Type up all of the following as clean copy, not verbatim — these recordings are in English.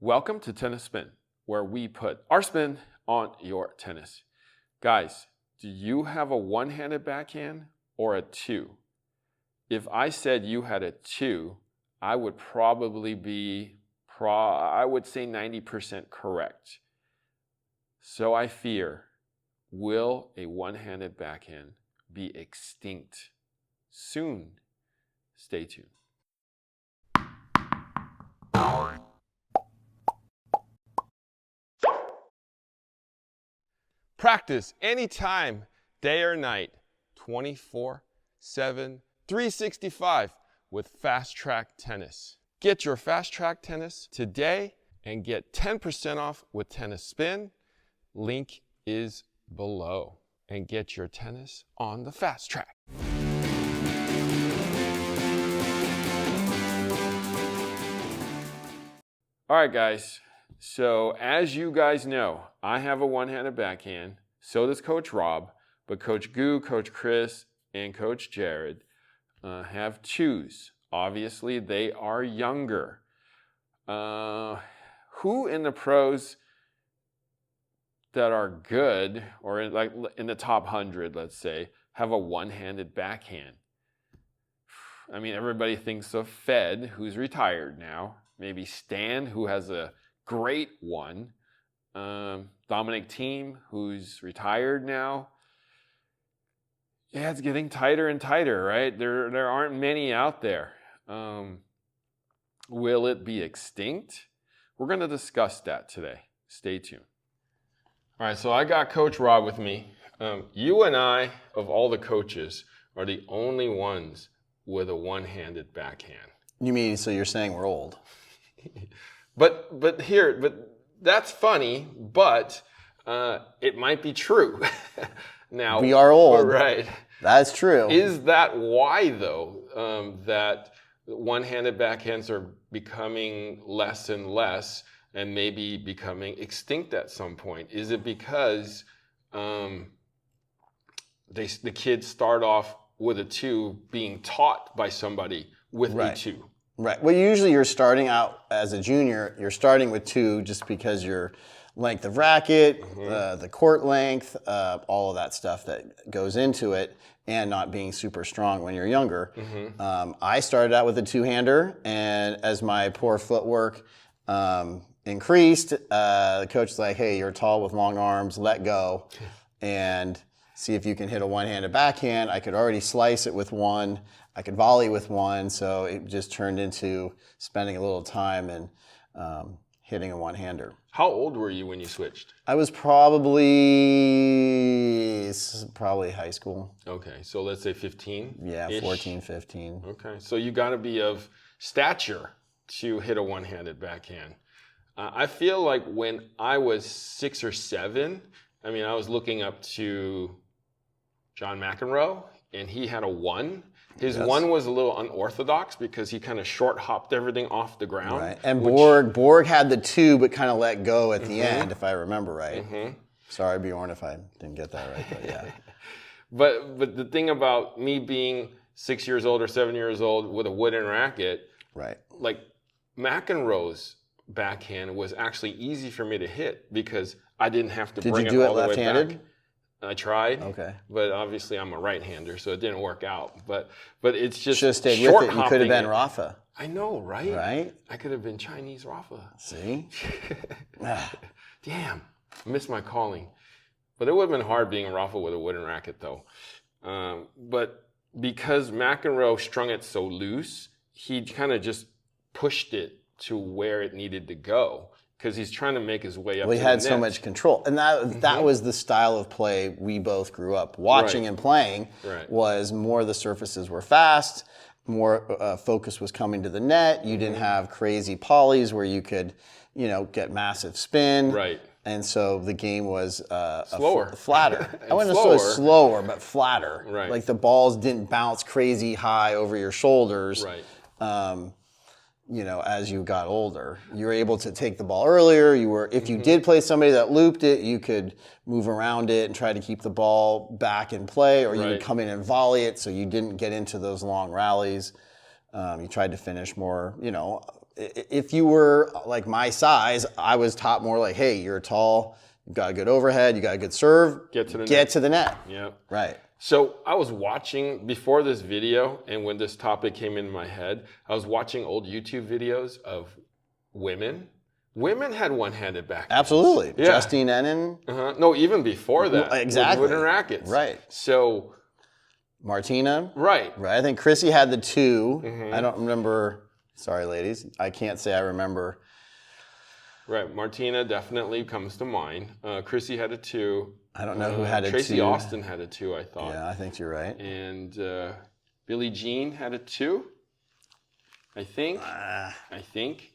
Welcome to Tennis Spin, where we put our spin on your tennis. Guys, do you have a one-handed backhand or a two? If I said you had a two, I would probably be, I would say 90% correct. So I fear, will a one-handed backhand be extinct soon? Stay tuned. Practice anytime, day or night, 24/7, 365 with FastTrack Tennis. Get your FastTrack Tennis today and get 10% off with Tennis Spin. Link is below. And get your tennis on the FastTrack. All right, guys. So as you guys know, I have a one-handed backhand. So does Coach Rob. But Coach Goo, Coach Chris, and Coach Jared have twos. Obviously, they are younger. Who in the pros that are good, or in the top 100, let's say, have a one-handed backhand? I mean, everybody thinks of Fed, who's retired now. Maybe Stan, who has a great one. Dominic Thiem, who's retired now. Yeah, it's getting tighter and tighter, right? There aren't many out there. Will it be extinct? We're going to discuss that today. Stay tuned. All right, so I got Coach Rob with me. You and I, of all the coaches, are the only ones with a one-handed backhand. You mean, so you're saying we're old? But that's funny, but it might be true. Now we are old. Right. That's true. Is that why, though, that one-handed backhands are becoming less and less and maybe becoming extinct at some point? Is it because the kids start off with a two being taught by somebody with a two? Right. Well, usually you're starting out as a junior, you're starting with two just because your length of racket, the court length, all of that stuff that goes into it, and not being super strong when you're younger. I started out with a two-hander, and as my poor footwork increased, the coach was like, hey, you're tall with long arms, let go, and see if you can hit a one-handed backhand. I could already slice it with one. I could volley with one, so it just turned into spending a little time and hitting a one-hander. How old were you when you switched? I was probably high school. Okay, so let's say 15? Yeah, 14, 15. Okay, so you got to be of stature to hit a one-handed backhand. I feel like when I was 6 or 7, I mean, I was looking up to John McEnroe, and he had a one. His one was a little unorthodox because he kind of short hopped everything off the ground. Right. And Borg had the two, but kind of let go at the end, if I remember right. Sorry, Bjorn, if I didn't get that right, but yeah. but the thing about me being 6 years old or 7 years old with a wooden racket, right? Like McEnroe's backhand was actually easy for me to hit because I didn't have to bring it all the way back. Did you do it left-handed? I tried, but obviously I'm a right-hander, so it didn't work out. But it's just should have stayed with it. You could have been Rafa. I know, right? Right? I could have been Chinese Rafa. See? Damn, I missed my calling. But it would have been hard being Rafa with a wooden racket, though. But because McEnroe strung it so loose, he kind of just pushed it to where it needed to go. Because he's trying to make his way up. Well, he had so much control, and that was the style of play we both grew up watching and playing. Was more the surfaces were fast, more focus was coming to the net. You didn't have crazy polys where you could, get massive spin. Right. And so the game was flatter. I wouldn't say slower, but flatter. Right. Like the balls didn't bounce crazy high over your shoulders. Right. As you got older, you were able to take the ball earlier. If you did play somebody that looped it, you could move around it and try to keep the ball back in play, or you would come in and volley it so you didn't get into those long rallies. You tried to finish more, if you were like my size, I was taught more like, hey, you're tall, you got a good overhead, you got a good serve, get to the net. Yep. Right. So I was watching, before this video, and when this topic came in my head, I was watching old YouTube videos of women. Women had one-handed backhands. Absolutely. Yeah. Justine Ennen. No, even before that. Exactly. With wooden rackets. Right. So. Martina. Right. Right. I think Chrissy had the 2. I don't remember. Sorry, ladies. I can't say I remember. Right. Martina definitely comes to mind. Chrissy had a 2. I don't know who had a 2. Tracy Austin had a 2, I thought. Yeah, I think you're right. And Billie Jean had a 2. I think.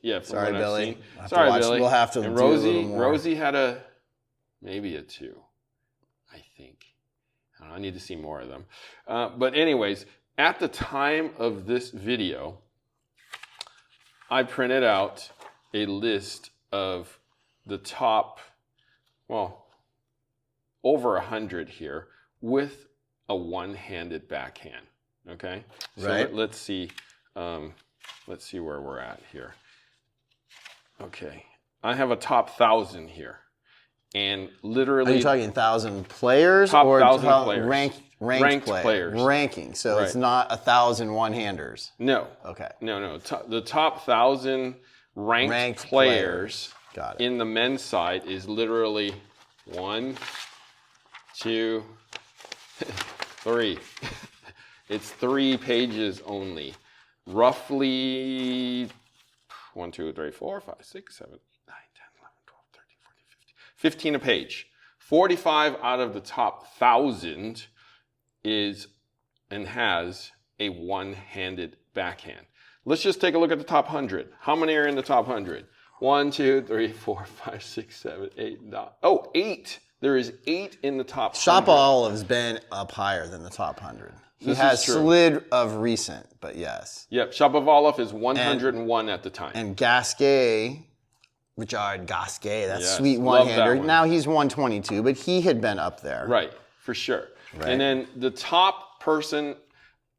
Yeah. Sorry, Billy. Sorry, Billy. We'll have to and do a little more. Rosie had maybe a 2. I think. I don't know, I need to see more of them. But anyways, at the time of this video, I printed out a list of the top, well, over 100 here with a one-handed backhand. Okay. So right. Let's see. Let's see where we're at here. Okay. I have a top 1,000 here. And literally... Are you talking 1,000 players? Top or 1,000 players. Ranked players. Ranking. So it's not 1,000 one-handers. No. Okay. No. The top 1,000 ranked players Got it. in the men's side is literally 1, 2, 3. It's 3 pages only. Roughly 1, 2, 3, 4, 5, 6, 7, 8, 9, 10, 11, 12, 13, 14, 15. 15 a page. 45 out of the top 1,000 is and has a one-handed backhand. Let's just take a look at the top 100. How many are in the top 100? 1, 2, 3, 4, 5, 6, 7, 8, 9. Oh, 8. There is 8 in the top 100. Shop Olive's been up higher than the top 100. He has slid of recent, but yes. Yep, Shapovalov is 101 at the time. And Gasquet, Richard Gasquet, that sweet one-hander. Now he's 122, but he had been up there. Right, for sure. Right. And then the top person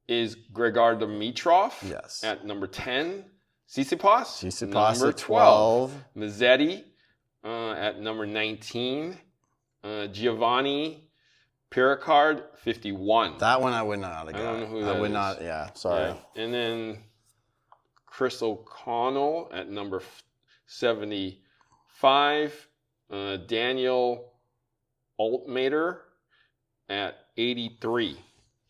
is Grigor Dimitrov at number 10. Tsitsipas number 12. Mazzetti at number 19. Giovanni Pericard, 51. That one I would not have got. I don't know who that is. I would not, sorry. Yeah. And then Chris O'Connell at number 75. Daniel Altmater at 83.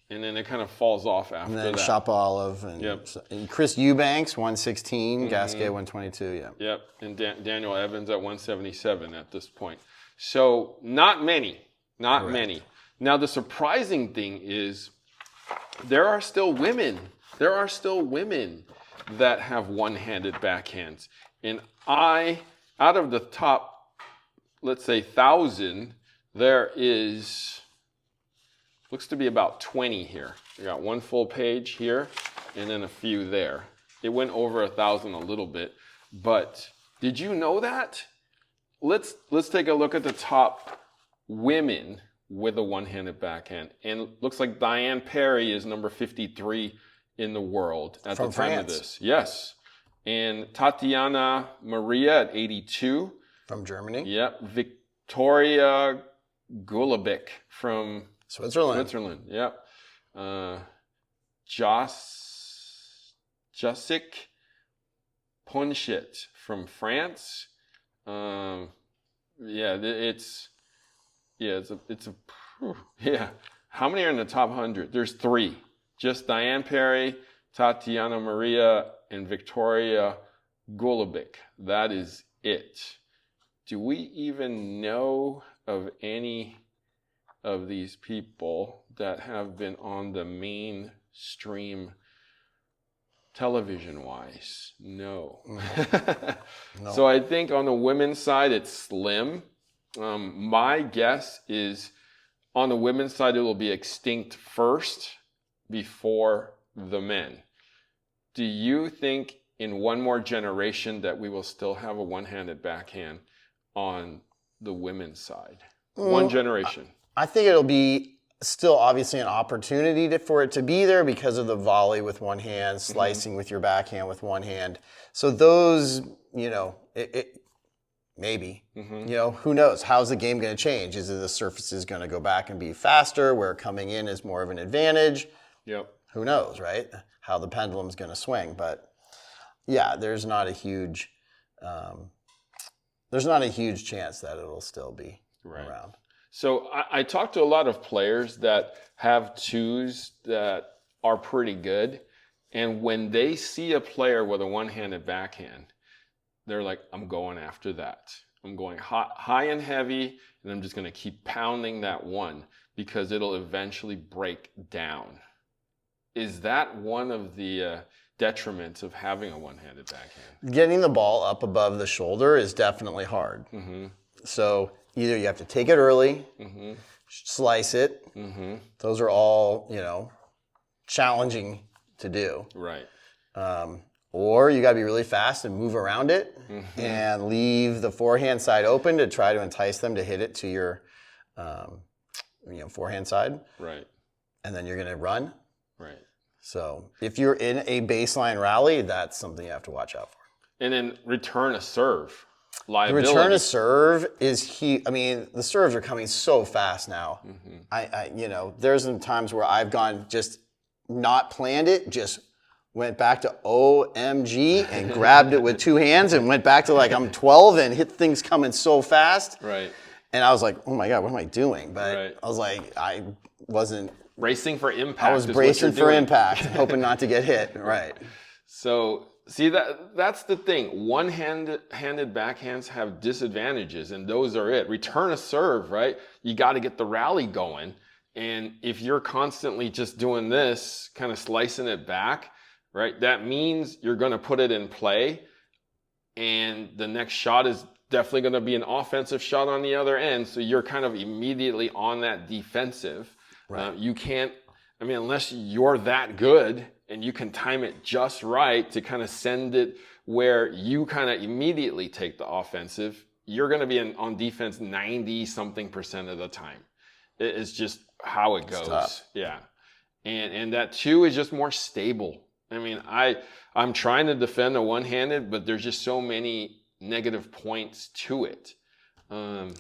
And then it kind of falls off after that. And then Shop Olive and Chris Eubanks, 116. Gasquet, 122, Yep. And Daniel Evans at 177 at this point. So not many. Not many. Now, the surprising thing is there are still women. There are still women that have one-handed backhands. And out of the top, let's say, 1,000, there looks to be about 20 here. We got one full page here and then a few there. It went over 1,000 a little bit. But did you know that? Let's take a look at the top women with a one-handed backhand. And looks like Diane Perry is number 53 in the world at the time of this. Yes. And Tatiana Maria at 82. From Germany. Yep. Victoria Golubic from Switzerland. Yep. Jacek Ponchit from France. How many are in the top 100? There's 3. Just Diane Perry, Tatiana Maria, and Victoria Golubic. That is it. Do we even know of any of these people that have been on the mainstream television-wise? No. No. So I think on the women's side, it's slim. My guess is on the women's side, it will be extinct first before the men. Do you think in one more generation that we will still have a one-handed backhand on the women's side? One generation. I think it'll be still obviously an opportunity for it to be there because of the volley with one hand, slicing with your backhand with one hand. So those, maybe, who knows? How's the game going to change? Is it the surfaces going to go back and be faster where coming in is more of an advantage? Yep. Who knows, right? How the pendulum's going to swing. But yeah, there's not a huge chance that it'll still be around. So I talked to a lot of players that have twos that are pretty good. And when they see a player with a one-handed backhand, they're like, I'm going after that. I'm going high and heavy, and I'm just going to keep pounding that one because it'll eventually break down. Is that one of the detriments of having a one-handed backhand? Getting the ball up above the shoulder is definitely hard. Mm-hmm. So either you have to take it early, slice it. Those are all, challenging to do. Right. Or you got to be really fast and move around it and leave the forehand side open to try to entice them to hit it to your, forehand side. Right. And then you're going to run. Right. So if you're in a baseline rally, that's something you have to watch out for. And then return a serve. Liability. The return a serve is the serves are coming so fast now. There's some times where I've gone just not planned it, just went back to OMG and grabbed it with two hands and went back to like I'm 12 and hit things coming so fast. Right. And I was like, oh my God, what am I doing? But right. I was like, I wasn't. Bracing for impact. I was bracing for impact, hoping not to get hit. Right. So see, that's the thing. One-handed backhands have disadvantages, and those are it. Return a serve, right? You got to get the rally going. And if you're constantly just doing this, kind of slicing it back, right, that means you're going to put it in play, and the next shot is definitely going to be an offensive shot on the other end. So you're kind of immediately on that defensive. Right. You can't, unless you're that good and you can time it just right to kind of send it where you kind of immediately take the offensive, you're going to be on defense 90-something% of the time. It's just how it goes. Yeah. And that two is just more stable. I'm trying to defend a one-handed, but there's just so many negative points to it.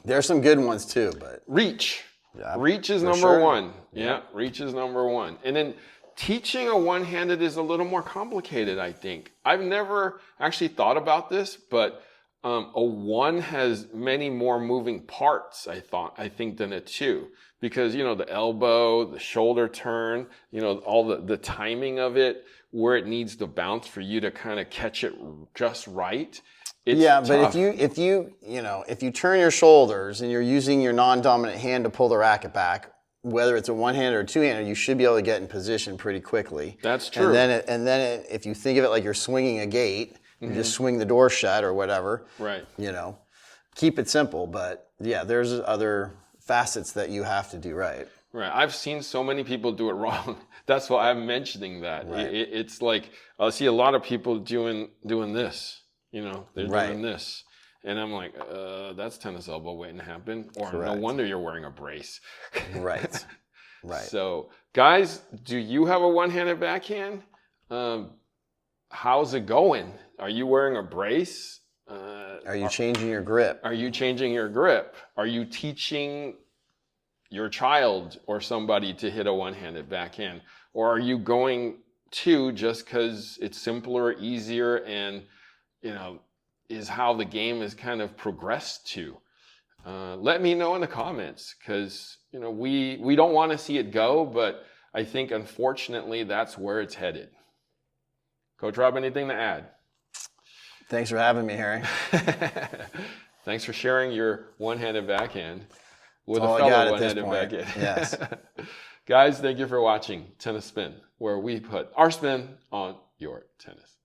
There's some good ones too, but reach. Yeah, reach is number one. Yeah, reach is number one. And then teaching a one-handed is a little more complicated, I think. I've never actually thought about this, but a one has many more moving parts, I think, than a two. Because, the elbow, the shoulder turn, all the timing of it, where it needs to bounce for you to kind of catch it just right. It's tough. But if you turn your shoulders and you're using your non-dominant hand to pull the racket back, whether it's a one-handed or two-handed, you should be able to get in position pretty quickly. That's true. And then if you think of it like you're swinging a gate, you just swing the door shut or whatever. Right. Keep it simple. But yeah, there's other facets that you have to do right. Right. I've seen so many people do it wrong. That's why I'm mentioning that. Right. It's like I'll see a lot of people doing this. They're doing this. And I'm like, that's tennis elbow waiting to happen. Or Correct. No wonder you're wearing a brace. Right. Right. So, guys, do you have a one-handed backhand? How's it going? Are you wearing a brace? Are you changing your grip? Are you changing your grip? Are you teaching your child or somebody to hit a one-handed backhand? Or are you going to just because it's simpler, easier, and is how the game has kind of progressed to? Let me know in the comments because, we don't want to see it go, but I think unfortunately that's where it's headed. Coach Rob, anything to add? Thanks for having me, Harry. Thanks for sharing your one-handed backhand with a fellow one-handed backhand. Yes. Guys, thank you for watching Tennis Spin, where we put our spin on your tennis.